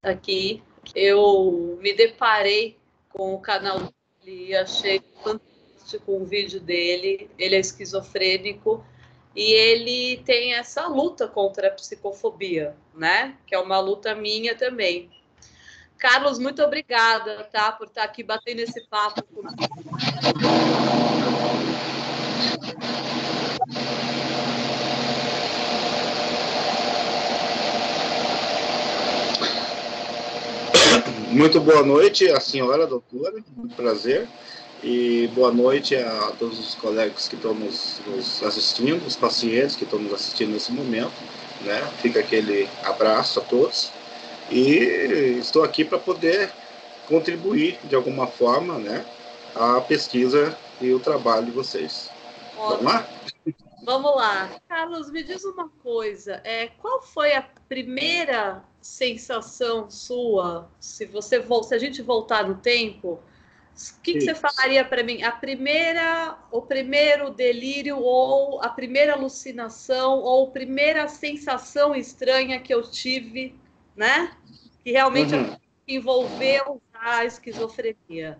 aqui. Eu me deparei com o canal dele e achei fantástico o vídeo dele. Ele é esquizofrênico e ele tem essa luta contra a psicofobia, né? Que é uma luta minha também. Carlos, muito obrigada, tá, por estar aqui batendo esse papo comigo. Muito boa noite à senhora doutora, muito prazer. E boa noite a todos os colegas que estão nos assistindo, os pacientes que estão nos assistindo nesse momento, né? Fica aquele abraço a todos. E estou aqui para poder contribuir de alguma forma, né, à pesquisa e o trabalho de vocês. Vamos lá? Vamos lá. Carlos, me diz uma coisa. Qual foi a primeira sensação sua, se a gente voltar no tempo, o que você falaria para mim? O primeiro delírio, ou a primeira alucinação, ou a primeira sensação estranha que eu tive, né? Que realmente envolveu a esquizofrenia.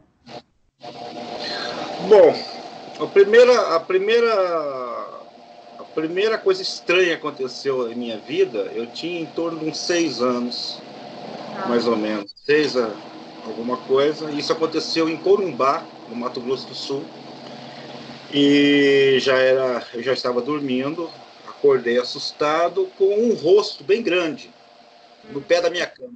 Bom, a primeira coisa estranha que aconteceu em minha vida, eu tinha em torno de uns 6 anos, mais ou menos, 6 anos, alguma coisa. Isso aconteceu em Corumbá, no Mato Grosso do Sul. E eu já estava dormindo, acordei assustado com um rosto bem grande no pé da minha cama.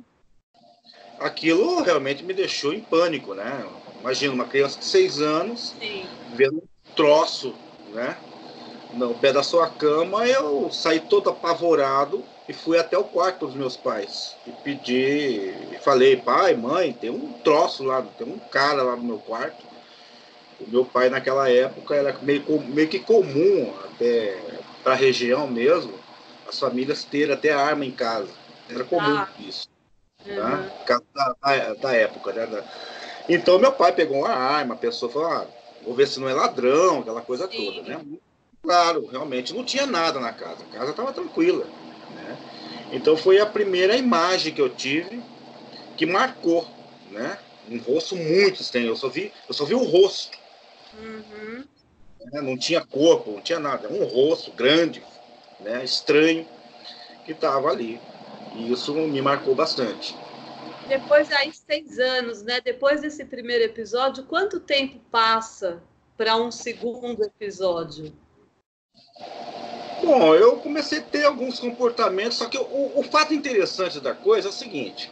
Aquilo realmente me deixou em pânico, né? Imagina uma criança de 6 anos, vendo um troço, né, no pé da sua cama. Eu saí todo apavorado e fui até o quarto dos meus pais e pedi, falei: pai, mãe, tem um troço lá, tem um cara lá no meu quarto. O meu pai naquela época era meio que comum, até para a região mesmo, as famílias terem até arma em casa. Era comum isso, né? Da época, né? Então meu pai pegou uma arma, a pessoa falou: vou ver se não é ladrão, aquela coisa toda, né? Claro, realmente não tinha nada na casa, a casa estava tranquila, né? Então foi a primeira imagem que eu tive que marcou, né? Um rosto muito estranho, eu só vi o rosto. Né? Não tinha corpo, não tinha nada, um rosto grande, né? Estranho, que estava ali. E isso me marcou bastante. Depois aí 6 anos, né? Depois desse primeiro episódio, quanto tempo passa para um segundo episódio? Bom, eu comecei a ter alguns comportamentos, só que o fato interessante da coisa é o seguinte,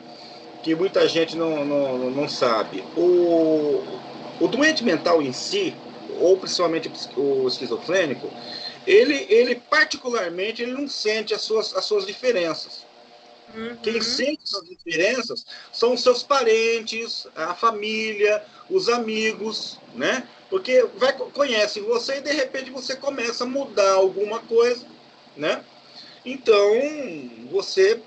que muita gente não sabe. O doente mental em si, ou principalmente o esquizofrênico, ele particularmente ele não sente as suas diferenças. Quem sente essas diferenças são os seus parentes, a família, os amigos, né? Porque conhece você e de repente você começa a mudar alguma coisa, né? Então, você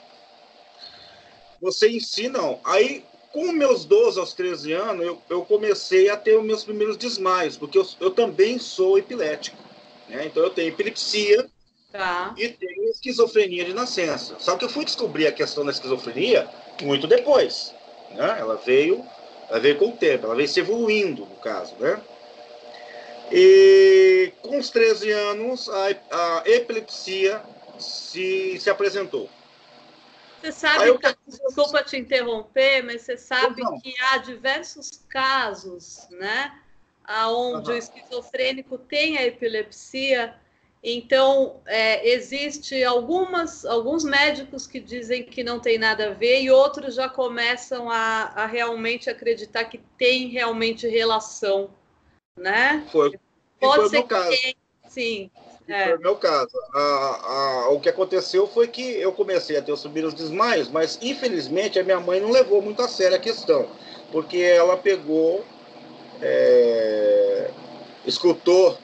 em si, não. Aí, com meus 12 aos 13 anos, eu comecei a ter os meus primeiros desmaios, porque eu também sou epilético, né? Então, eu tenho epilepsia e tenho esquizofrenia de nascença. Só que eu fui descobrir a questão da esquizofrenia muito depois, né? Ela veio com o tempo, ela veio se evoluindo, no caso, né? E com os 13 anos, a epilepsia se apresentou. Você sabe, desculpa te interromper, mas você sabe que há diversos casos, né, onde o esquizofrênico tem a epilepsia. Então, existe alguns médicos que dizem que não tem nada a ver e outros já começam a realmente acreditar que tem realmente relação, né? Foi o meu caso. Sim. Foi o meu caso. O que aconteceu foi que eu comecei a ter os primeiros desmaios, mas infelizmente a minha mãe não levou muito a sério a questão, porque ela pegou, escutou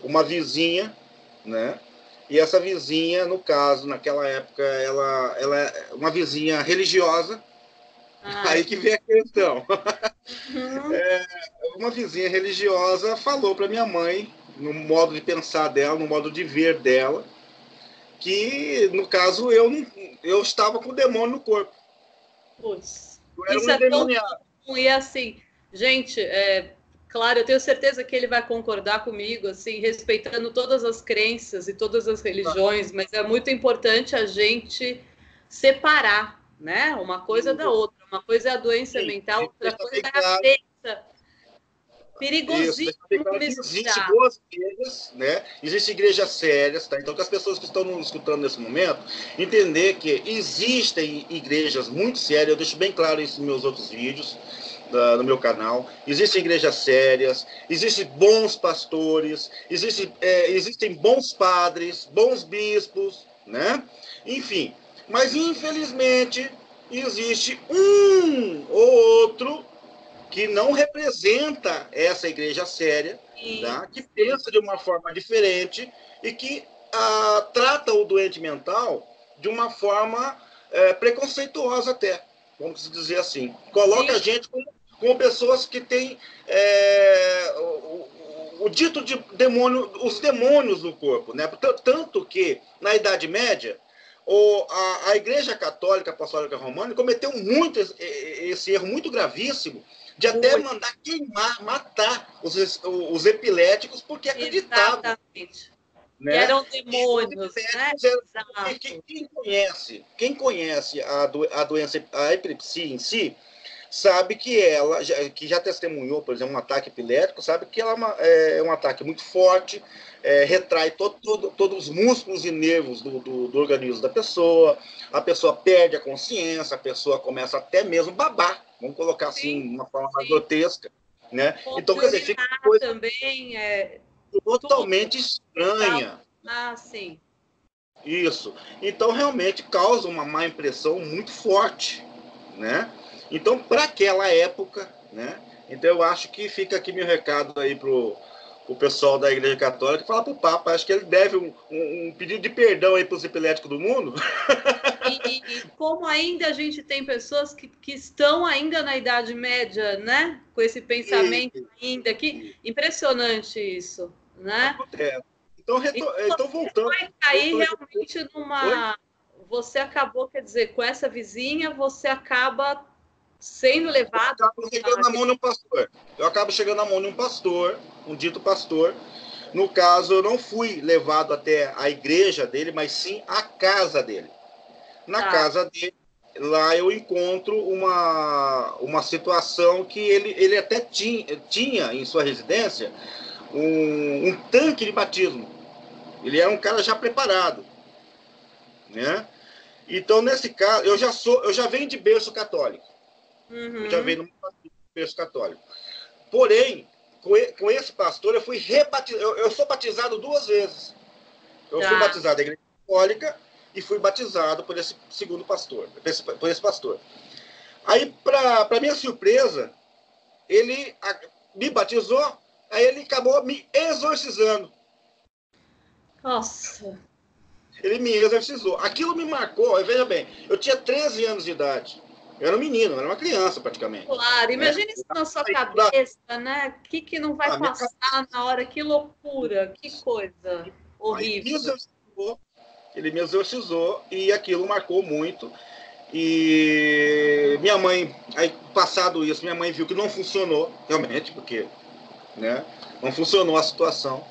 uma vizinha, né? E essa vizinha, no caso, naquela época, ela é uma vizinha religiosa. Aí que vem a questão. Uma vizinha religiosa falou para minha mãe, no modo de pensar dela, no modo de ver dela, que, no caso, eu estava com o demônio no corpo. Putz, Eu era um isso é tão endemoniado. comum. E assim, gente, claro, eu tenho certeza que ele vai concordar comigo, assim, respeitando todas as crenças e todas as religiões, mas é muito importante a gente separar, né? Uma coisa da outra. Uma coisa é a doença Sim, mental, outra deixa coisa bem é a claro. crença. Isso, deixa bem Perigosíssimo claro que existe misturar. boas igrejas, né? Existem igrejas sérias, tá? Então, que as pessoas que estão nos escutando nesse momento, entender que existem igrejas muito sérias, eu deixo bem claro isso nos meus outros vídeos, no meu canal. Existem igrejas sérias, existem bons pastores, existem bons padres, bons bispos, né? Enfim, mas infelizmente existe um ou outro que não representa essa igreja séria, Sim, tá? Que sim. pensa de uma forma diferente e que trata o doente mental de uma forma preconceituosa até, vamos dizer assim. Coloca a Sim, gente como pessoas que têm o dito de demônio, os demônios no corpo, né? Tanto que na Idade Média a Igreja Católica Apostólica Romana cometeu muito esse erro muito gravíssimo de até muito. mandar queimar, matar os epiléticos porque acreditavam, Exatamente. Que né? eram E os demônios, né? epiléticos eram, Exato. quem conhece a doença, a epilepsia em si, sabe que ela, que já testemunhou, por exemplo, um ataque epilético, sabe que ela é um ataque muito forte, retrai todos os músculos e nervos do organismo da pessoa, a pessoa perde a consciência, a pessoa começa até mesmo a babar, vamos colocar assim, Sim, de uma forma mais sim. grotesca, né? Então, Pode quer dizer, fica uma urinar coisa também, tudo. totalmente Mental. estranha. Ah, sim. Isso. Então, realmente causa uma má impressão muito forte, né? Então, para aquela época, né? Então, eu acho que fica aqui meu recado aí pro pessoal da Igreja Católica, fala pro Papa, acho que ele deve um pedido de perdão aí pros epiléticos do mundo. E como ainda a gente tem pessoas que estão ainda na Idade Média, né? Com esse pensamento E, ainda aqui, e impressionante isso, né? acontece. Então, Então então você voltando. foi cair realmente Oi? numa. Você acabou, quer dizer, com essa vizinha, você acaba sendo levado Acabo chegando a. na mão de um pastor. Eu acabo chegando na mão de um pastor, um dito pastor. No caso, eu não fui levado até a igreja dele, mas sim a casa dele. Na Tá, casa dele, lá eu encontro uma situação que ele até tinha em sua residência um tanque de batismo. Ele era um cara já preparado, né? Então, nesse caso, eu já venho de berço católico. Eu já uhum, venho de berço católico. Porém, com esse pastor, eu fui rebatizado. Eu sou batizado duas vezes. Eu fui tá. batizado na igreja católica e fui batizado por esse segundo pastor, por esse pastor. Aí, para minha surpresa, ele me batizou, aí ele acabou me exorcizando. Nossa, Ele me exorcizou. Aquilo me marcou, veja bem, eu tinha 13 anos de idade. Eu era um menino, eu era uma criança praticamente. claro. Né? Imagina isso na sua cabeça, né? O que não vai A minha passar na hora? Que loucura, que coisa Aí horrível. ele me exorcizou e aquilo marcou muito. E minha mãe, aí passado isso, minha mãe viu que não funcionou, realmente, porque né, não funcionou a situação.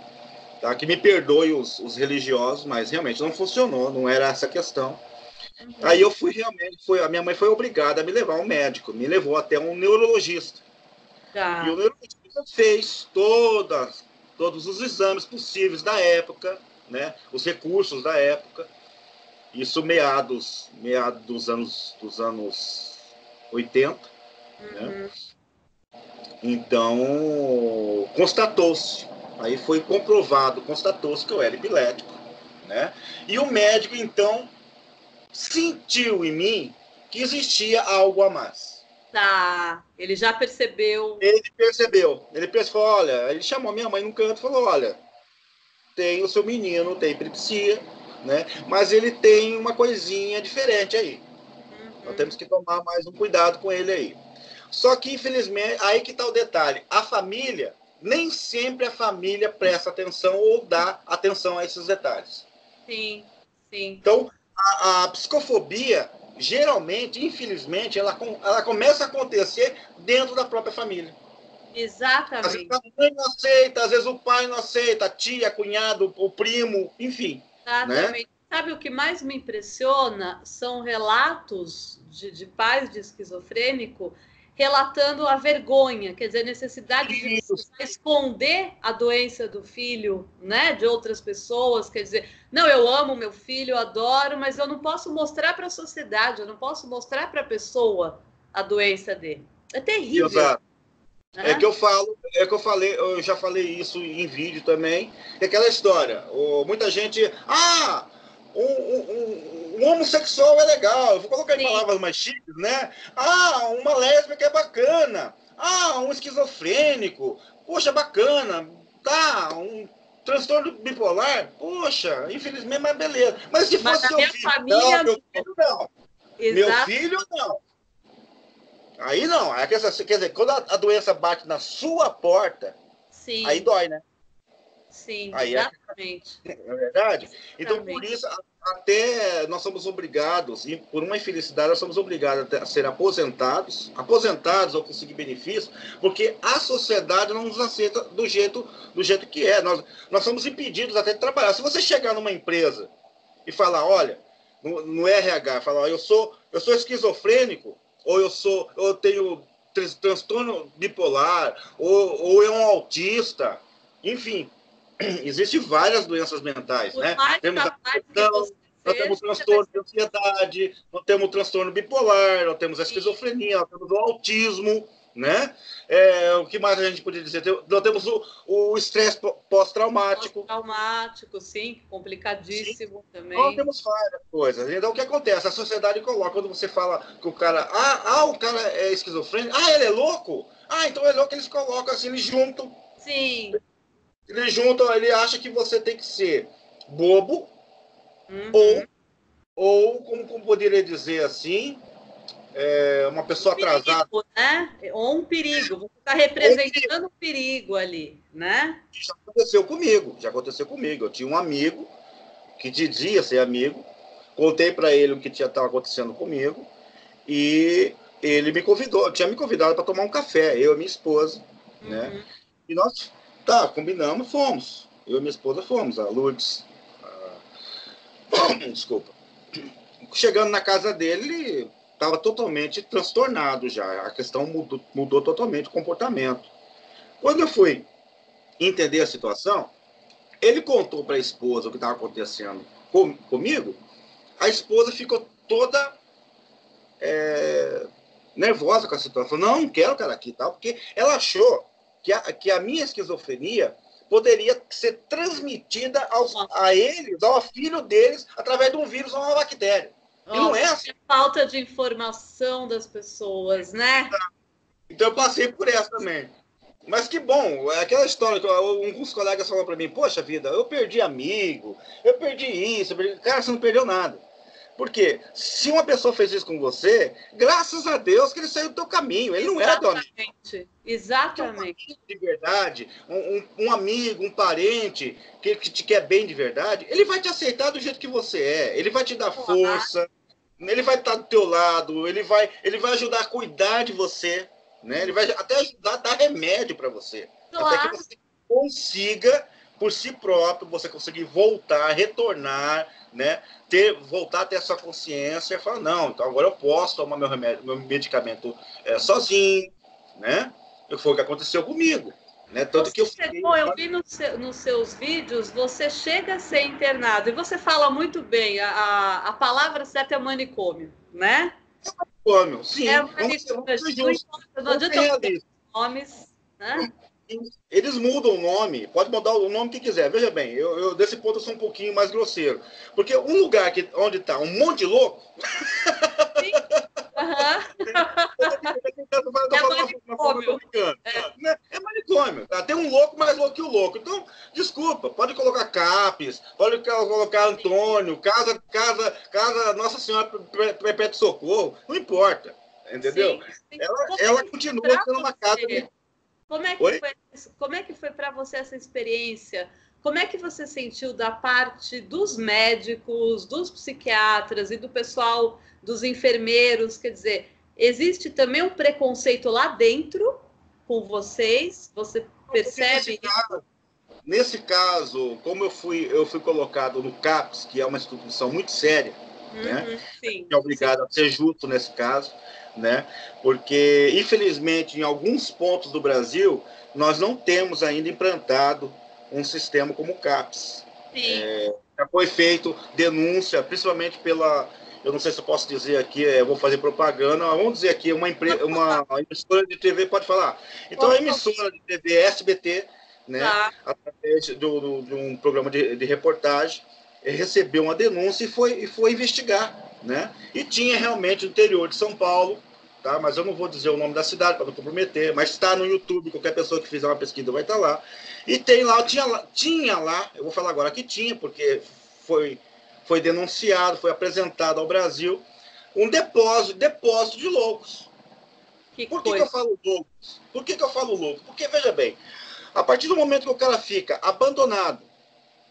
Tá? Que me perdoe os religiosos, mas realmente não funcionou, não era essa a questão. Aí Uhum. eu fui realmente, a minha mãe foi obrigada a me levar ao médico, me levou até um neurologista. E o Tá. neurologista fez todos os exames possíveis da época, né, os recursos da época, isso meados dos anos 80, né? Uhum. Então, constatou-se, aí foi comprovado, constatou-se que eu era epilético, né? E o médico, então, sentiu em mim que existia algo a mais. Tá. Ele já percebeu. Ele pensou, olha, ele chamou minha mãe num canto e falou, olha, tem o seu menino, tem epilepsia, né? Mas ele tem uma coisinha diferente aí. Nós temos Uhum. que tomar mais um cuidado com ele aí. Só que, infelizmente, aí que está o detalhe. A família, nem sempre a família presta atenção ou dá atenção a esses detalhes. Sim, sim. Então, a psicofobia, geralmente, infelizmente, ela começa a acontecer dentro da própria família. Às vezes Exatamente. a mãe não aceita, às vezes o pai não aceita, a tia, cunhado, o primo, enfim. Né? Exatamente. Sabe o que mais me impressiona? São relatos de pais de esquizofrênico relatando a vergonha, quer dizer, a necessidade de esconder a doença do filho, né, de outras pessoas, quer dizer, não, eu amo meu filho, eu adoro, mas eu não posso mostrar para a sociedade, eu não posso mostrar para a pessoa a doença dele. É terrível. Exato. Né? Eu já falei isso em vídeo também, é aquela história, muita gente, um homossexual é legal, eu vou colocar em palavras mais chiques, né? Uma lésbica é bacana, um esquizofrênico, poxa, bacana, um transtorno bipolar, poxa, infelizmente, mas beleza. Mas se fosse seu filho, família... meu filho não. Meu filho não. Aí não, quer dizer, quando a doença bate na sua porta, sim, aí dói, né? Sim, aí exatamente. É verdade? Então, por isso, até nós somos obrigados, e por uma infelicidade, nós somos obrigados a ser aposentados ou conseguir benefícios, porque a sociedade não nos aceita do jeito que é. Nós somos impedidos até de trabalhar. Se você chegar numa empresa e falar, olha, no RH, falar, eu sou esquizofrênico, ou eu tenho transtorno bipolar, ou é um autista, enfim, existem várias doenças mentais, né? Temos a depressão, nós temos transtorno de ansiedade, nós temos transtorno bipolar, nós temos a esquizofrenia, nós temos o autismo, né? O que mais a gente poderia dizer? Nós temos o estresse pós-traumático. Pós-traumático, sim, complicadíssimo também. Nós temos várias coisas. Então, o que acontece? A sociedade coloca, quando você fala que o cara... o cara é esquizofrênico. Ele é louco? Então é louco, eles colocam assim, eles juntam. Sim. Eles juntam, ele acha que você tem que ser bobo, ou como poderia dizer assim, uma pessoa atrasada. Perigo, né? Ou um perigo. Você está representando um perigo ali, né? Já aconteceu comigo. Eu tinha um amigo que dizia ser amigo, contei para ele o que estava acontecendo comigo, e ele tinha me convidado para tomar um café, eu e minha esposa, né? E nós, combinamos, fomos. Eu e minha esposa fomos, a Lourdes. Desculpa. Chegando na casa dele, ele estava totalmente transtornado já. A questão mudou totalmente o comportamento. Quando eu fui entender a situação, ele contou para a esposa o que estava acontecendo comigo. A esposa ficou toda nervosa com a situação. Não quero o cara aqui, tal, porque ela achou que a minha esquizofrenia poderia ser transmitida a eles, ao filho deles, através de um vírus ou uma bactéria. E não é assim. Falta de informação das pessoas, né? Então eu passei por essa também. Mas que bom, aquela história que alguns colegas falam para mim, poxa vida, eu perdi amigo, eu perdi isso, cara, você não perdeu nada. Por quê? Se uma pessoa fez isso com você, graças a Deus que ele saiu do teu caminho, ele não era teu amigo. Exatamente. De verdade, um amigo, um parente que te quer bem de verdade, ele vai te aceitar do jeito que você é, ele vai te dar força, ele vai estar do teu lado, ele vai ajudar a cuidar de você, né? Ele vai até ajudar a dar remédio para você, até que você consiga, por si próprio, você conseguir voltar, retornar, né? Voltar a ter a sua consciência e falar, não, então agora eu posso tomar meu medicamento sozinho, né? Foi o que aconteceu comigo, né? Tanto que eu vi nos seus vídeos, você chega a ser internado, e você fala muito bem, a palavra certa é manicômio, né? É manicômio, sim. Não adianta ter nomes, né? Eles mudam o nome, pode mudar o nome que quiser. Veja bem, eu desse ponto eu sou um pouquinho mais grosseiro. Porque um lugar onde está um monte de louco... Sim. É manicômio. Tá? Tem um louco mais louco que o louco. Então, desculpa, pode colocar Capes, pode colocar Antônio, casa Nossa Senhora Perpétuo Socorro, não importa. Entendeu? Sim. Ela continua sendo uma casa... Como é que foi para você essa experiência como é que você sentiu da parte dos médicos, dos psiquiatras e do pessoal, dos enfermeiros? Quer dizer, existe também um preconceito lá dentro com vocês? Você percebe isso? Nesse caso, como eu fui colocado no CAPS, que é uma instituição muito séria, né? Sim, É obrigado a ser justo nesse caso, né? Porque, infelizmente, em alguns pontos do Brasil, nós não temos ainda implantado um sistema como o CAPS. sim. Já foi feito denúncia, principalmente pela, eu não sei se eu posso dizer aqui, eu vou fazer propaganda, vamos dizer aqui, uma emissora de TV pode falar. Então, a emissora de TV SBT, né, Tá. através de um programa de reportagem, recebeu uma denúncia e foi investigar, né? E tinha realmente no interior de São Paulo, tá? Mas eu não vou dizer o nome da cidade para não comprometer, mas está no YouTube, qualquer pessoa que fizer uma pesquisa vai estar lá. E tem lá, tinha lá, eu vou falar agora que tinha, porque foi denunciado, foi apresentado ao Brasil, um depósito de loucos. Por que eu falo loucos? Por que eu falo louco? Porque, veja bem, a partir do momento que o cara fica abandonado,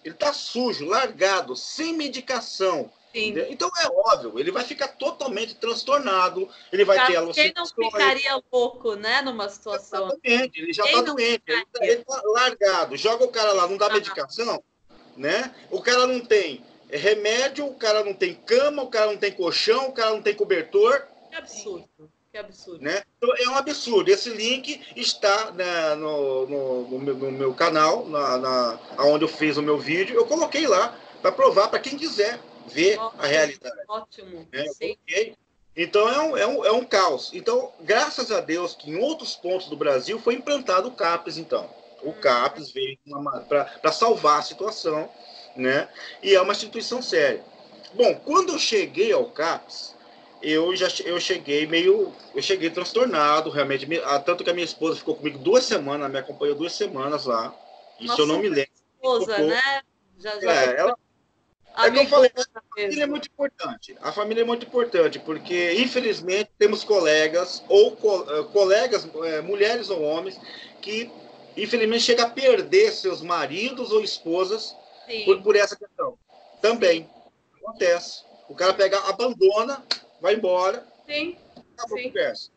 ele está sujo, largado, sem medicação. Então é óbvio, ele vai ficar totalmente transtornado, ele vai ter Quem não alucinações. ficaria louco, né, numa situação? Exatamente, ele já está doente, ele está largado, joga o cara lá, não dá medicação, né? O cara não tem remédio, o cara não tem cama, o cara não tem colchão, o cara não tem cobertor. Que absurdo. Que absurdo. Né? Então, é um absurdo. Esse link está, né, no meu canal, onde eu fiz o meu vídeo. Eu coloquei lá para provar para quem quiser ver a realidade. Ótimo. Né? Então, é um caos. Então, graças a Deus que em outros pontos do Brasil foi implantado o CAPS, então. O CAPS veio para salvar a situação, né? E é uma instituição séria. Bom, quando eu cheguei ao CAPS, eu cheguei transtornado, realmente, tanto que a minha esposa ficou comigo 2 semanas, me acompanhou 2 semanas lá. Isso eu não me lembro. Esposa, né? É que eu falei, a família é muito importante. A família é muito importante, porque, infelizmente, temos colegas, colegas, mulheres ou homens, que, infelizmente, chegam a perder seus maridos ou esposas por essa questão. Também acontece. O cara pega, abandona, vai embora. Sim. Acabou a conversa.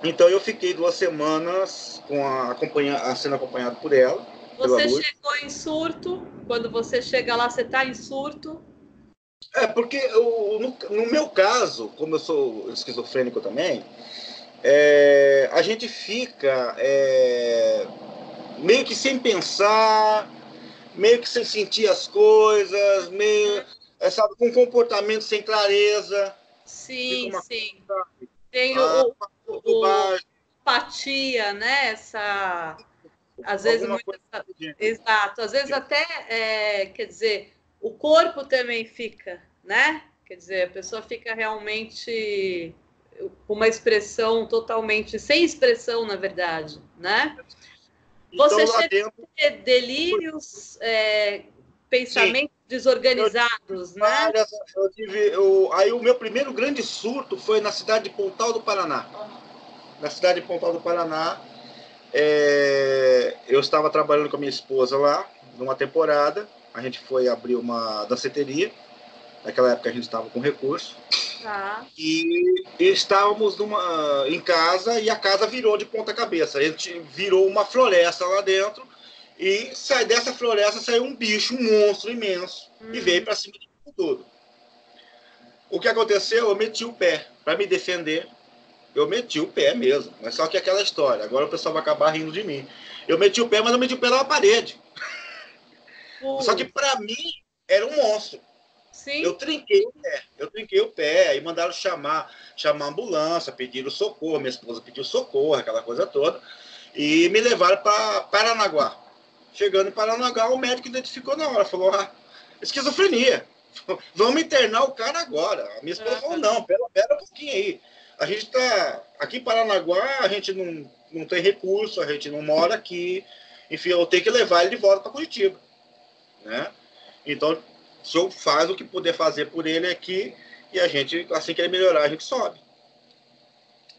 Então eu fiquei 2 semanas sendo acompanhado por ela. Você chegou em surto? Quando você chega lá, você está em surto? Porque no meu caso, como eu sou esquizofrênico também, a gente fica meio que sem pensar, meio que sem sentir as coisas, meio, sabe, com comportamento sem clareza. Sim, sim. Tem o apatia, né? Às vezes exato, às vezes até quer dizer, o corpo também fica, né? Quer dizer, a pessoa fica realmente com uma expressão totalmente sem expressão, na verdade, né? Então, você chega a ter delírios, pensamentos desorganizados, né? Aí o meu primeiro grande surto foi na cidade de Pontal do Paraná. Na cidade de Pontal do Paraná, eu estava trabalhando com a minha esposa lá, numa temporada. A gente foi abrir uma danceteria. Naquela época a gente estava com recurso. Tá. E estávamos em casa e a casa virou de ponta cabeça. A gente virou uma floresta lá dentro e dessa floresta saiu um bicho, um monstro imenso e veio para cima de tudo. O que aconteceu? Eu meti o pé para me defender. Eu meti o pé mesmo, mas só que aquela história. Agora o pessoal vai acabar rindo de mim. Eu meti o pé, mas eu meti o pé na parede. Só que para mim era um monstro. Sim. Eu trinquei o pé, aí mandaram chamar a ambulância, pediram socorro, minha esposa pediu socorro, aquela coisa toda, e me levaram para Paranaguá. Chegando em Paranaguá, o médico identificou na hora, falou, esquizofrenia, vamos internar o cara agora. A minha esposa falou, não, pera um pouquinho aí. A gente está aqui em Paranaguá, a gente não tem recurso, a gente não mora aqui, enfim, eu tenho que levar ele de volta para Curitiba, né? Então, o senhor faz o que puder fazer por ele aqui e a gente, assim que ele melhorar, a gente sobe.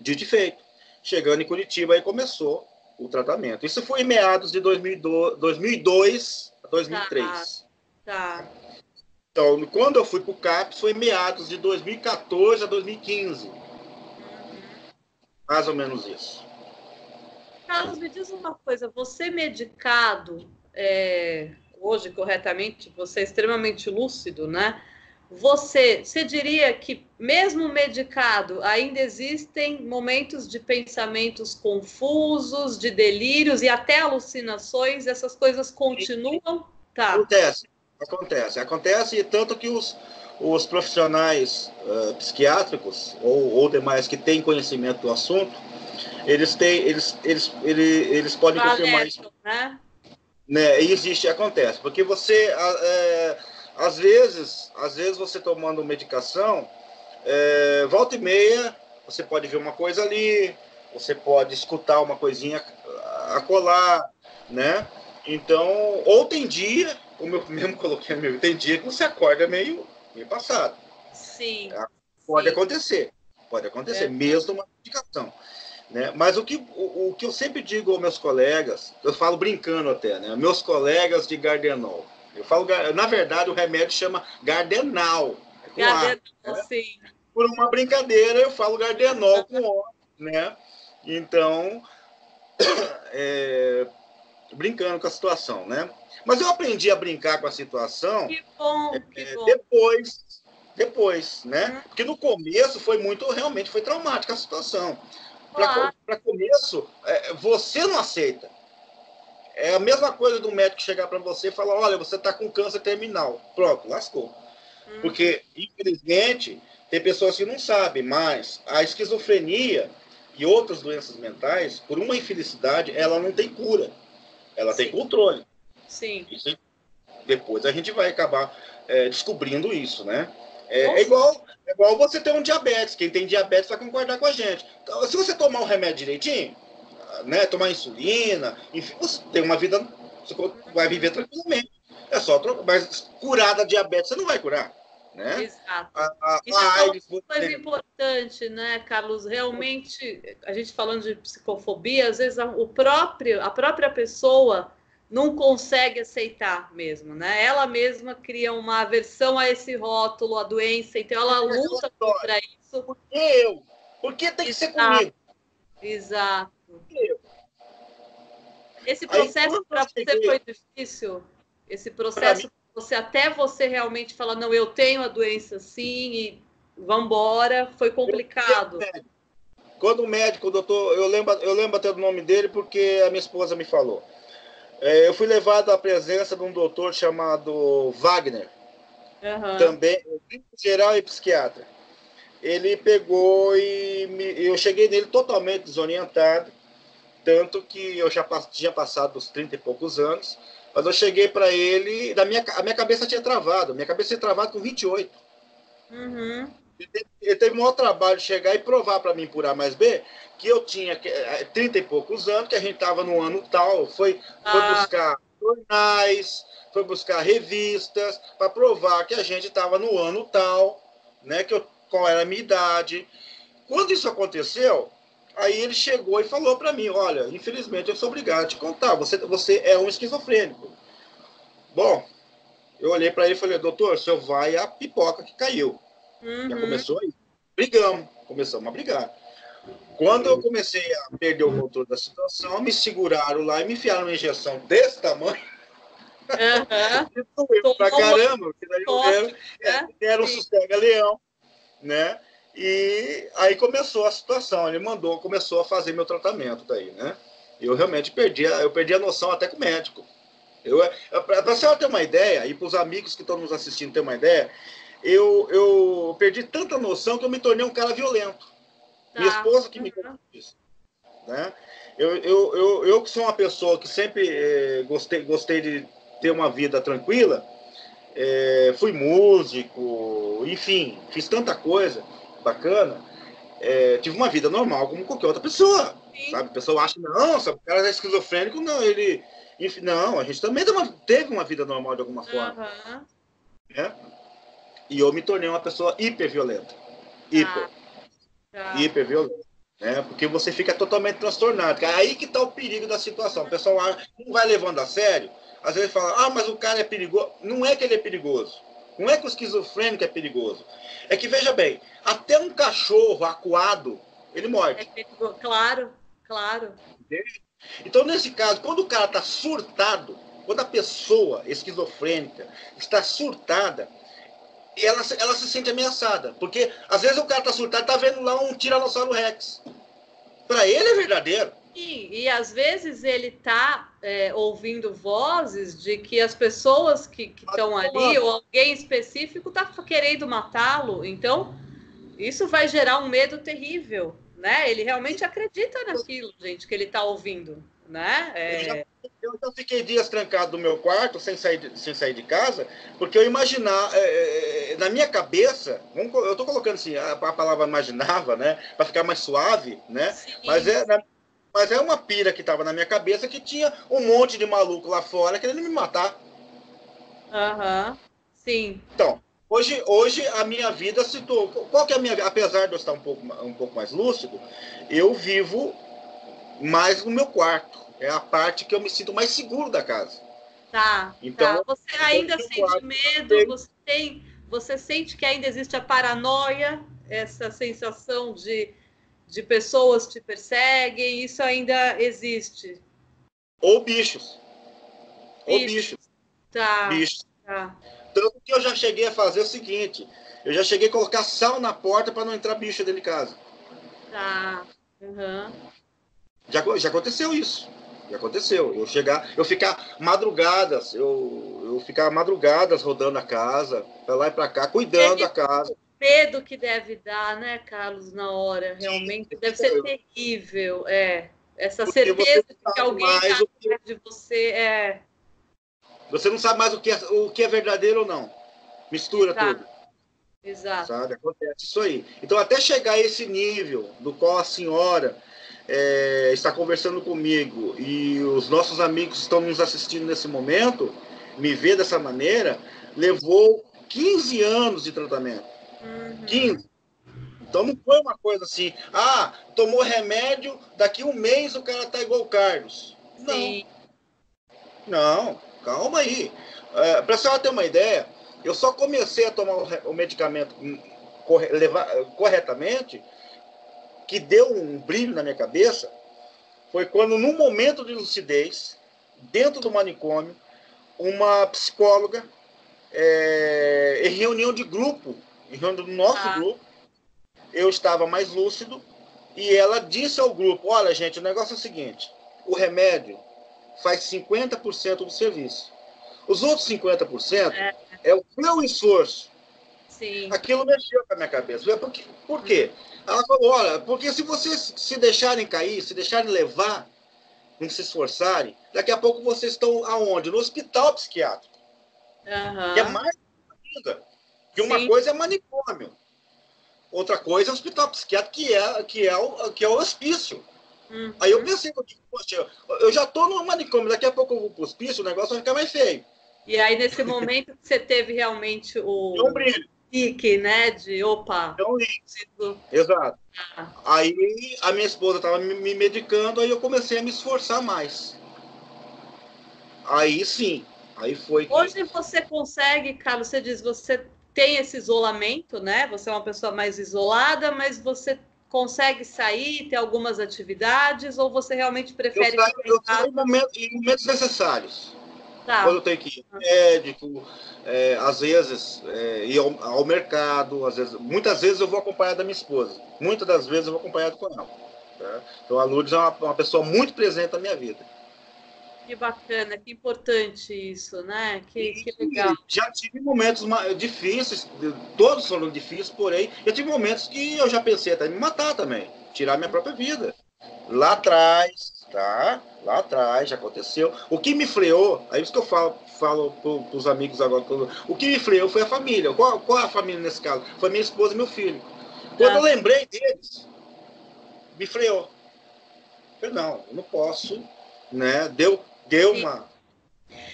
Dito e feito. Chegando em Curitiba, aí começou o tratamento. Isso foi em meados de 2002 a 2003. Tá. Então, quando eu fui para o CAPS, foi em meados de 2014 a 2015. Mais ou menos isso. Carlos, me diz uma coisa, você medicado, hoje corretamente, você é extremamente lúcido, né? Você diria que, mesmo medicado, ainda existem momentos de pensamentos confusos, de delírios e até alucinações? Essas coisas continuam? Tá. Acontece, tanto que os profissionais psiquiátricos ou demais que têm conhecimento do assunto, eles podem confirmar isso. Né? Né? E acontece, porque você, às vezes você tomando medicação, volta e meia, você pode ver uma coisa ali, você pode escutar uma coisinha acolá, né? Então, ou tem dia, como eu mesmo coloquei no meu, tem dia que você acorda meio passado. Sim. Pode acontecer, mesmo uma medicação. Né? Mas o que eu sempre digo aos meus colegas, eu falo brincando até, né? Meus colegas de Gardenol. Eu falo, na verdade, o remédio chama Gardenal. Gardenal, né? sim. Por uma brincadeira, eu falo Gardenol com O, né? Então, brincando com a situação, né? Mas eu aprendi a brincar com a situação. Que bom, que bom. Depois, né? Porque no começo realmente foi traumática a situação. Para começo, você não aceita. É a mesma coisa do médico chegar para você e falar: olha, você está com câncer terminal. Pronto, lascou. Porque, infelizmente, tem pessoas que não sabem, mas a esquizofrenia e outras doenças mentais, por uma infelicidade, ela não tem cura. Ela tem controle. Sim. Depois a gente vai acabar descobrindo isso, né? É igual você ter um diabetes. Quem tem diabetes vai concordar com a gente. Então, se você tomar um remédio direitinho, né, tomar insulina, enfim, você tem uma vida, você vai viver tranquilamente. É só mas curar da diabetes você não vai curar, né? Exato. A AIDS, uma coisa importante, né, Carlos? Realmente, a gente falando de psicofobia, às vezes a própria pessoa não consegue aceitar mesmo, né? Ela mesma cria uma aversão a esse rótulo, a doença, então ela luta contra isso. Por que eu? Por que tem que ser comigo? Exato. Esse processo para você foi difícil? Esse processo, até você realmente falar, não, eu tenho a doença sim, e vamos embora, foi complicado. Quando o médico, o doutor, eu lembro até do nome dele porque a minha esposa me falou. Eu fui levado à presença de um doutor chamado Wagner, também geral e psiquiatra. Ele pegou eu cheguei nele totalmente desorientado, tanto que eu já tinha passado dos 30 e poucos anos, mas eu cheguei para ele, a minha cabeça tinha travado, com 28. Ele teve o maior trabalho de chegar e provar para mim, por A mais B, que eu tinha 30 e poucos anos, que a gente estava no ano tal, foi buscar jornais, foi buscar revistas, para provar que a gente estava no ano tal, né, qual era a minha idade. Quando isso aconteceu, aí ele chegou e falou para mim: olha, infelizmente eu sou obrigado a te contar, você é um esquizofrênico. Bom, eu olhei para ele e falei: doutor, o senhor vai a pipoca que caiu. Já começou aí. Começamos a brigar. Quando eu comecei a perder o controle da situação, me seguraram lá e me enfiaram uma injeção desse tamanho. Doeu pra caramba, porque daí eu era um sossega-leão, né? E aí começou a situação, começou a fazer meu tratamento daí, né? Eu realmente perdi a noção até com o médico. Para a senhora ter uma ideia, e para os amigos que estão nos assistindo ter uma ideia, eu perdi tanta noção que eu me tornei um cara violento. Minha esposa que me contou isso. Né? Eu que sou uma pessoa que sempre gostei de ter uma vida tranquila, fui músico, enfim, fiz tanta coisa bacana, tive uma vida normal como qualquer outra pessoa. Sabe? A pessoa acha, não, sabe, o cara é esquizofrênico, não, enfim, não, a gente também teve uma vida normal de alguma forma. Né? E eu me tornei uma pessoa hiperviolenta. Hiperviolenta. né? Porque você fica totalmente transtornado. É aí que está o perigo da situação. O pessoal não vai levando a sério. Às vezes fala, mas o cara é perigoso. Não é que ele é perigoso. Não é que o esquizofrênico é perigoso. É que, veja bem, até um cachorro acuado, ele morde. Claro, claro. Então, nesse caso, quando o cara está surtado, quando a pessoa esquizofrênica está surtada, ela se sente ameaçada. Porque, às vezes, o cara está surtado e está vendo lá um Tiranossauro Rex. Para ele é verdadeiro. E às vezes ele está ouvindo vozes de que as pessoas que estão ali, ou alguém específico, está querendo matá-lo. Então, isso vai gerar um medo terrível, né? Ele realmente acredita naquilo, gente, que ele está ouvindo, né? Eu já fiquei dias trancado no meu quarto, sem sair de casa, porque eu imaginar, na minha cabeça, eu estou colocando assim, a palavra imaginava, né, para ficar mais suave, né? Sim. Mas é uma pira que estava na minha cabeça que tinha um monte de maluco lá fora querendo me matar. Aham, sim. Então, hoje a minha vida se tornou. Qual que é a minha vida? Apesar de eu estar um pouco mais lúcido, eu vivo mais no meu quarto. É a parte que eu me sinto mais seguro da casa. Tá, então, tá. Você ainda sente medo? Você sente que ainda existe a paranoia, essa sensação de pessoas te perseguem? Isso ainda existe? Ou bichos. Ou Bicho. bichos. Tá, Bichos. tá. Tanto que eu já cheguei a fazer o seguinte: eu já cheguei a colocar sal na porta para não entrar bicho dentro de casa. Tá. Uhum. Já aconteceu isso. Já aconteceu. Eu ficar madrugadas, eu ficar madrugadas rodando a casa, para lá e para cá, cuidando da casa. O medo que deve dar, né, Carlos, na hora, realmente Sim, deve ser terrível. Essa porque certeza de que alguém está atrás de você Você não sabe mais o que é verdadeiro ou não. Mistura tudo. Exato. Sabe? Acontece isso aí. Então, até chegar a esse nível do qual a senhora está conversando comigo e os nossos amigos estão nos assistindo nesse momento, me ver dessa maneira, levou 15 anos de tratamento. 15. Então não foi uma coisa assim, tomou remédio, daqui um mês o cara tá igual o Carlos. Sim. Não, calma aí. Para a senhora ter uma ideia, eu só comecei a tomar o medicamento corretamente, que deu um brilho na minha cabeça, foi quando, num momento de lucidez, dentro do manicômio, uma psicóloga, em reunião de grupo, em reunião do nosso grupo, eu estava mais lúcido, e ela disse ao grupo, olha, gente, o negócio é o seguinte, o remédio faz 50% do serviço. Os outros 50% é o meu esforço. Sim. Aquilo mexeu com a minha cabeça. Por quê? Ela falou, olha, porque se vocês se deixarem cair, se deixarem levar, não se esforçarem, daqui a pouco vocês estão aonde? No hospital psiquiátrico. Que é mais ainda. Que uma coisa é manicômio. Outra coisa é o hospital psiquiátrico, que é o hospício. Aí eu pensei, poxa, eu já estou no manicômio, daqui a pouco eu vou para o hospício, o negócio vai ficar mais feio. E aí, nesse momento que você teve realmente o pique, né? De opa. Exato. Aí a minha esposa estava me medicando, aí eu comecei a me esforçar mais. Aí sim, aí foi que... Hoje você consegue, Carlos, você diz, você tem esse isolamento, né? Você é uma pessoa mais isolada, mas você consegue sair, ter algumas atividades, ou você realmente prefere... Eu saio em momentos necessários. Tá. Quando eu tenho que ir ao médico, às vezes ir ao mercado, muitas vezes eu vou acompanhado da minha esposa. Muitas das vezes eu vou acompanhado com ela. Tá? Então a Lourdes é uma pessoa muito presente na minha vida. Que bacana, que importante isso, né? Que legal. Já tive momentos difíceis, todos foram difíceis, porém, eu tive momentos que eu já pensei até em me matar também, tirar minha própria vida. Lá atrás, tá? Lá atrás já aconteceu. O que me freou, é isso que eu falo para os amigos agora, o que me freou foi a família. Qual é a família nesse caso? Foi minha esposa e meu filho. Quando eu lembrei deles, me freou. Eu não posso, né? Deu uma...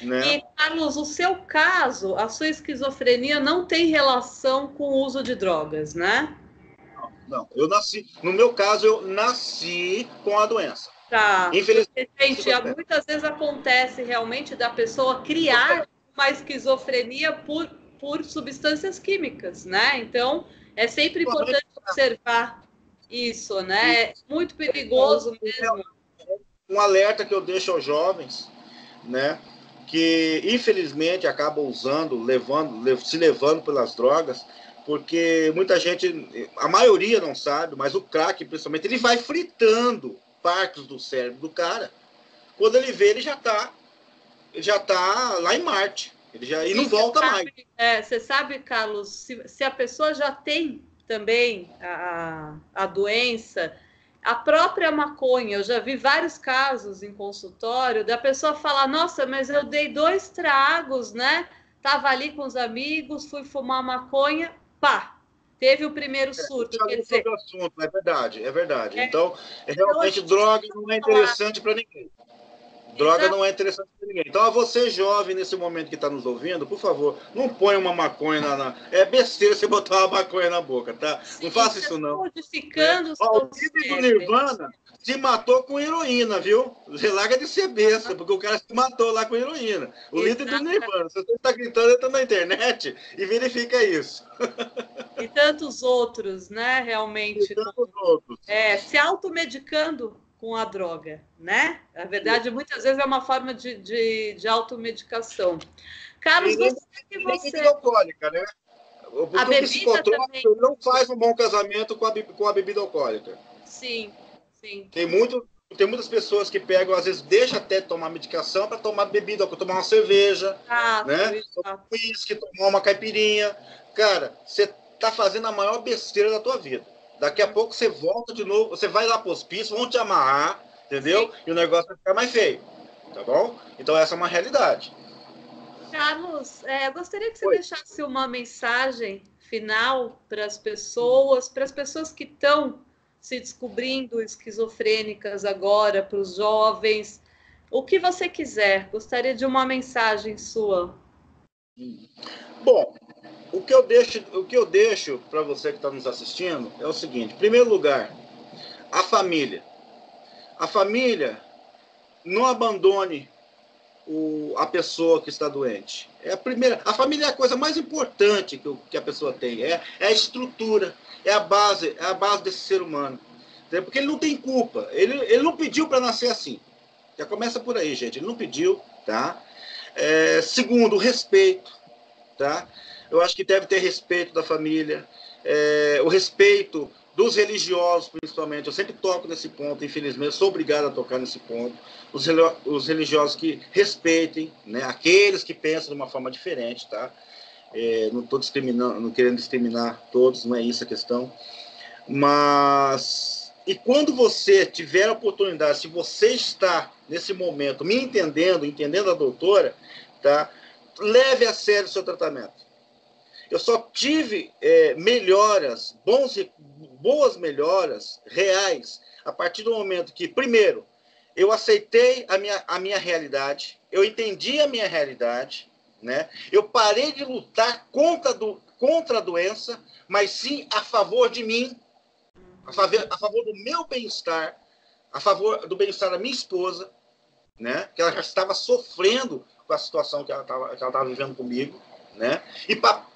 Né? E, Carlos, o seu caso, a sua esquizofrenia não tem relação com o uso de drogas, né? Não. No meu caso, eu nasci com a doença. Tá. Infelizmente. Porque, gente, muitas vezes acontece realmente da pessoa criar uma esquizofrenia por substâncias químicas, né? Então, é sempre importante observar isso, né? É muito perigoso mesmo. Um alerta que eu deixo aos jovens, né? Que infelizmente acabam se levando pelas drogas, porque muita gente, a maioria não sabe, mas o crack, principalmente, ele vai fritando partes do cérebro do cara. Quando ele vê, ele já tá lá em Marte. E não volta mais. Você sabe, Carlos, se a pessoa já tem também a doença, a própria maconha, eu já vi vários casos em consultório da pessoa falar, nossa, mas eu dei 2 tragos, né? Tava ali com os amigos, fui fumar maconha, pá, teve o primeiro surto. Quer dizer, sobre o assunto, é verdade. Então, realmente, droga não é interessante para ninguém. Droga não é interessante para ninguém. Então, a você jovem, nesse momento que está nos ouvindo, por favor, não ponha uma maconha É besteira você botar uma maconha na boca, tá? Não faça isso, não. Modificando o líder do Nirvana se matou com heroína, viu? Você larga de ser besta, porque o cara se matou lá com heroína. O líder do Nirvana. Se você está gritando, entra na internet e verifica isso. E tantos outros, né? Realmente. E tantos outros. Se automedicando com a droga, né? Na verdade, muitas vezes é uma forma de automedicação. Carlos, gostaria que você... bebida alcoólica, né? Porque o psicotrópico não faz um bom casamento com a bebida alcoólica. Sim. Tem muitas pessoas que pegam, às vezes, deixa até tomar medicação para tomar bebida, para tomar uma cerveja, né? Tomar uísque, tomar uma caipirinha. Cara, você tá fazendo a maior besteira da tua vida. Daqui a pouco você volta de novo, você vai lá pro hospício, vão te amarrar, entendeu? Sim. E o negócio vai ficar mais feio, tá bom? Então essa é uma realidade. Carlos, eu gostaria que você deixasse uma mensagem final para as pessoas que estão se descobrindo esquizofrênicas agora, para os jovens, o que você quiser. Gostaria de uma mensagem sua. Bom, o que eu deixo para você que está nos assistindo é o seguinte: em primeiro lugar, a família. A família, não abandone a pessoa que está doente. A família é a coisa mais importante que a pessoa tem. É a estrutura, é a base desse ser humano. Porque ele não tem culpa. Ele não pediu para nascer assim. Já começa por aí, gente. Ele não pediu, tá? Segundo, o respeito, tá? Eu acho que deve ter respeito da família, o respeito dos religiosos, principalmente. Eu sempre toco nesse ponto, infelizmente, sou obrigado a tocar nesse ponto. Os religiosos que respeitem, né, aqueles que pensam de uma forma diferente, tá? Não estou discriminando, não querendo discriminar todos, não é isso a questão. Mas, e quando você tiver a oportunidade, se você está nesse momento me entendendo a doutora, tá? Leve a sério o seu tratamento. Eu só tive melhoras, boas melhoras reais a partir do momento que, primeiro, eu aceitei a minha realidade, eu entendi a minha realidade, né? Eu parei de lutar contra a doença, mas sim a favor de mim, a favor do meu bem-estar, a favor do bem-estar da minha esposa, né? Que ela já estava sofrendo com a situação que ela estava vivendo comigo, né?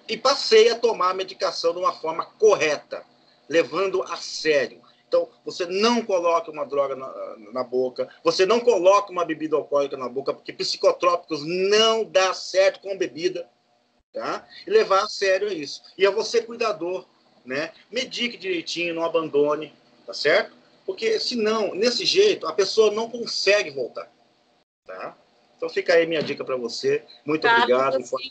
E passei a tomar a medicação de uma forma correta, levando a sério. Então, você não coloca uma droga na boca, você não coloca uma bebida alcoólica na boca, porque psicotrópicos não dá certo com bebida, tá? E levar a sério isso. E é você cuidador, né? Medique direitinho, não abandone, tá certo? Porque, senão, nesse jeito, a pessoa não consegue voltar, tá? Então fica aí minha dica para você. Muito obrigado. Assim,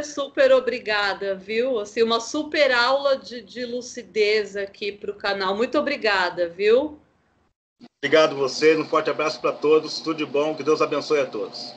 super obrigada, viu? Assim, uma super aula de lucidez aqui para o canal. Muito obrigada, viu? Obrigado você. Um forte abraço para todos. Tudo de bom. Que Deus abençoe a todos.